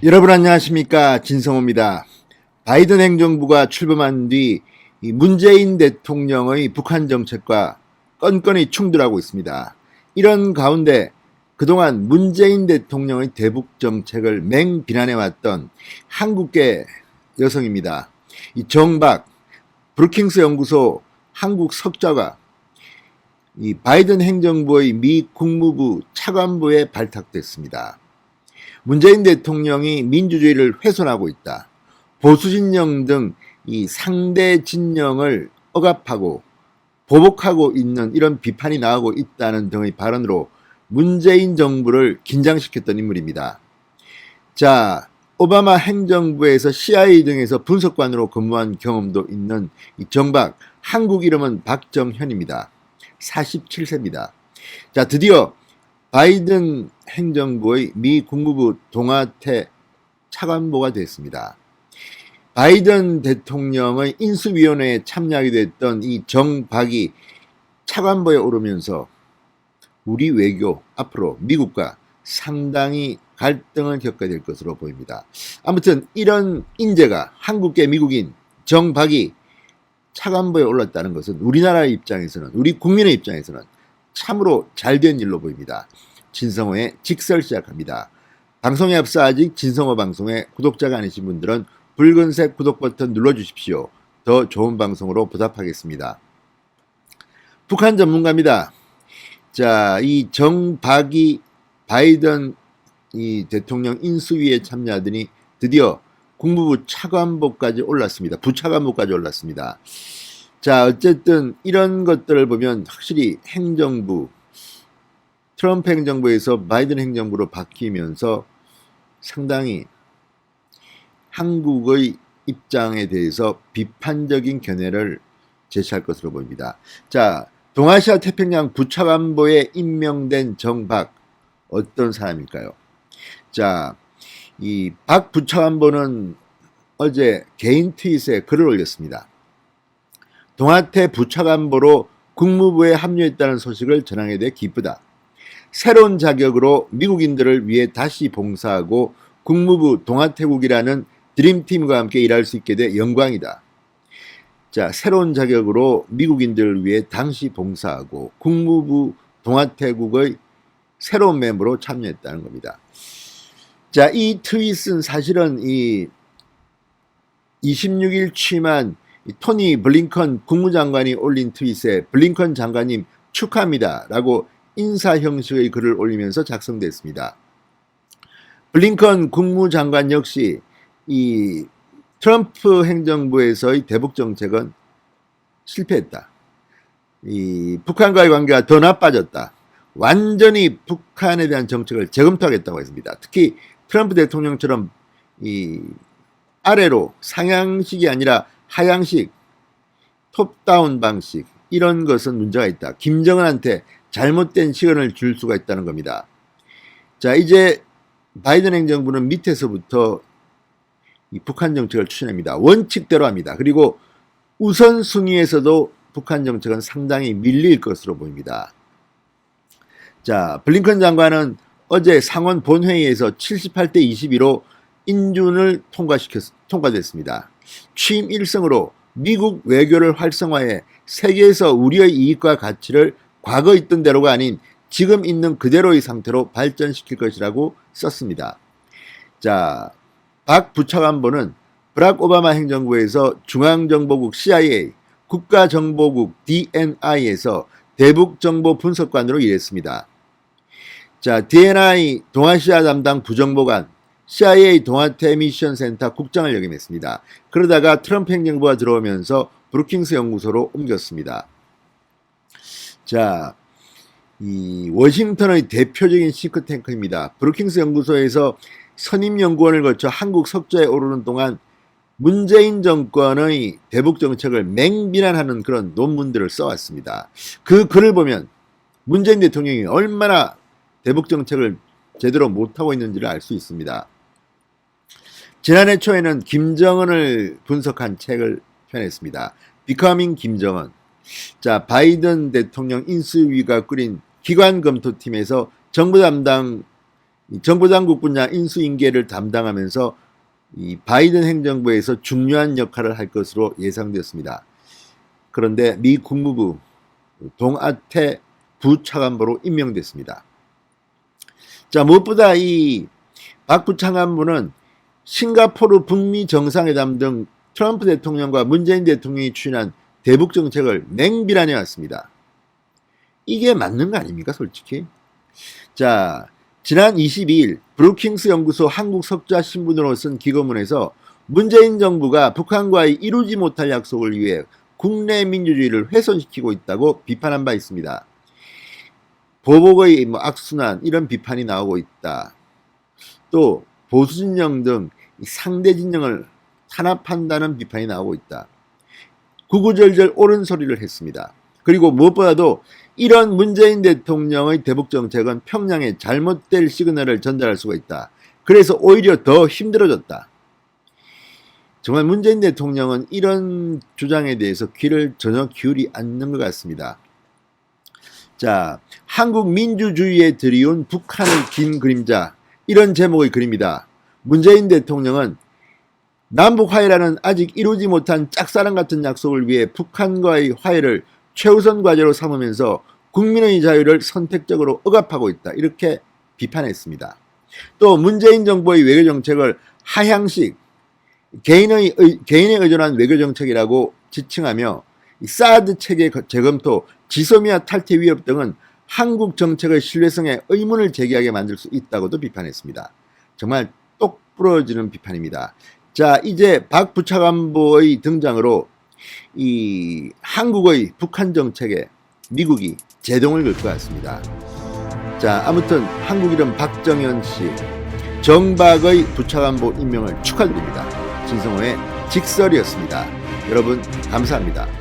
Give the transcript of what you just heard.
여러분 안녕하십니까, 진성호입니다. 바이든 행정부가 출범한 뒤 이 문재인 대통령의 북한 정책과 건건이 충돌하고 있습니다. 이런 가운데 그동안 문재인 대통령의 대북 정책을 맹비난해왔던 한국계 여성입니다. 이 정박 브루킹스 연구소 한국 석좌가 이 바이든 행정부의 미 국무부 차관보에 발탁됐습니다. 문재인 대통령이 민주주의를 훼손하고 있다. 보수 진영 등 이 상대 진영을 억압하고 보복하고 있는 이런 비판이 나오고 있다는 등의 발언으로 문재인 정부를 긴장시켰던 인물입니다. 자, 오바마 행정부에서 CIA 등에서 분석관으로 근무한 경험도 있는 이 정박, 한국 이름은 박정현입니다. 47세입니다. 자, 드디어 바이든 행정부의 미 국무부 동아태 차관보가 됐습니다. 바이든 대통령의 인수위원회에 참여하게 됐던 이 정박이 차관보에 오르면서 우리 외교 앞으로 미국과 상당히 갈등을 겪게 될 것으로 보입니다. 아무튼 이런 인재가 한국계 미국인 정박이 차관보에 올랐다는 것은 우리나라의 입장에서는, 우리 국민의 입장에서는 참으로 잘된 일로 보입니다. 진성호의 직설 시작합니다. 방송에 앞서 아직 진성호 방송에 구독자가 아니신 분들은 붉은색 구독 버튼 눌러주십시오. 더 좋은 방송으로 보답하겠습니다. 북한 전문가입니다. 자, 이 정박이 바이든 이 대통령 인수위에 참여하더니 드디어 국무부 차관보까지 올랐습니다. 부차관보까지 올랐습니다. 자, 어쨌든 이런 것들을 보면 확실히 행정부, 트럼프 행정부에서 바이든 행정부로 바뀌면서 상당히 한국의 입장에 대해서 비판적인 견해를 제시할 것으로 보입니다. 자, 동아시아 태평양 부차관보에 임명된 정박, 어떤 사람일까요? 자, 이 박 부차관보는 어제 개인 트윗에 글을 올렸습니다. 동아태 부차관보로 국무부에 합류했다는 소식을 전하게 돼 기쁘다. 새로운 자격으로 미국인들을 위해 다시 봉사하고 국무부 동아태국이라는 드림팀과 함께 일할 수 있게 돼 영광이다. 자, 새로운 자격으로 미국인들을 위해 당시 봉사하고 국무부 동아태국의 새로운 멤버로 참여했다는 겁니다. 자, 이 트윗은 사실은 이 26일 취임한 토니 블링컨 국무장관이 올린 트윗에 블링컨 장관님 축하합니다 라고 인사 형식의 글을 올리면서 작성됐습니다. 블링컨 국무장관 역시 이 트럼프 행정부에서의 대북 정책은 실패했다. 이 북한과의 관계가 더 나빠졌다. 완전히 북한에 대한 정책을 재검토하겠다고 했습니다. 특히 트럼프 대통령처럼 이 아래로 상향식이 아니라 하향식, 톱다운 방식, 이런 것은 문제가 있다. 김정은한테 잘못된 시간을 줄 수가 있다는 겁니다. 자, 이제 바이든 행정부는 밑에서부터 이 북한 정책을 추진합니다. 원칙대로 합니다. 그리고 우선순위에서도 북한 정책은 상당히 밀릴 것으로 보입니다. 자, 블링컨 장관은 어제 상원 본회의에서 78대 22로 인준을 통과됐습니다. 취임 1승으로 미국 외교를 활성화해 세계에서 우리의 이익과 가치를 과거 있던 대로가 아닌 지금 있는 그대로의 상태로 발전시킬 것이라고 썼습니다. 자, 박 부차관보는 브락 오바마 행정부에서 중앙정보국 CIA, 국가정보국 DNI에서 대북정보 분석관으로 일했습니다. 자, DNI 동아시아 담당 부정보관, CIA 동아태 미션 센터 국장을 역임했습니다. 그러다가 트럼프 행정부가 들어오면서 브루킹스 연구소로 옮겼습니다. 자, 이 워싱턴의 대표적인 싱크탱크입니다. 브루킹스 연구소에서 선임연구원을 거쳐 한국 석좌에 오르는 동안 문재인 정권의 대북 정책을 맹비난하는 그런 논문들을 써왔습니다. 그 글을 보면 문재인 대통령이 얼마나 대북 정책을 제대로 못하고 있는지를 알 수 있습니다. 지난해 초에는 김정은을 분석한 책을 펴냈습니다. Becoming 김정은. 자, 바이든 대통령 인수위가 꾸린 기관 검토팀에서 정부 담당 정보당국 분야 인수인계를 담당하면서 이 바이든 행정부에서 중요한 역할을 할 것으로 예상되었습니다. 그런데 미 국무부 동아태 부차관보로 임명됐습니다. 자, 무엇보다 이 박 부차관보는 싱가포르 북미 정상회담 등 트럼프 대통령과 문재인 대통령이 추진한 대북 정책을 맹비난해 왔습니다. 이게 맞는 거 아닙니까, 솔직히? 자, 지난 22일 브루킹스 연구소 한국 석좌 신문으로 쓴 기고문에서 문재인 정부가 북한과의 이루지 못할 약속을 위해 국내 민주주의를 훼손시키고 있다고 비판한 바 있습니다. 보복의 악순환 이런 비판이 나오고 있다. 또 보수 진영 등 상대 진영을 탄압한다는 비판이 나오고 있다. 구구절절 옳은 소리를 했습니다. 그리고 무엇보다도 이런 문재인 대통령의 대북 정책은 평양에 잘못될 시그널을 전달할 수가 있다. 그래서 오히려 더 힘들어졌다. 정말 문재인 대통령은 이런 주장에 대해서 귀를 전혀 기울이 않는 것 같습니다. 자, 한국 민주주의에 들이운 북한의 긴 그림자, 이런 제목의 글입니다. 문재인 대통령은 남북 화해라는 아직 이루지 못한 짝사랑 같은 약속을 위해 북한과의 화해를 최우선 과제로 삼으면서 국민의 자유를 선택적으로 억압하고 있다. 이렇게 비판했습니다. 또 문재인 정부의 외교정책을 하향식, 개인에 의존한 외교정책이라고 지칭하며 사드 체계 재검토, 지소미아 탈퇴 위협 등은 한국 정책의 신뢰성에 의문을 제기하게 만들 수 있다고도 비판했습니다. 정말 똑부러지는 비판입니다. 자, 이제 박 부차관보의 등장으로 이 한국의 북한 정책에 미국이 제동을 걸 것 같습니다. 자, 아무튼 한국 이름 박정현 씨, 정박의 부차관보 임명을 축하드립니다. 진성호의 직설이었습니다. 여러분 감사합니다.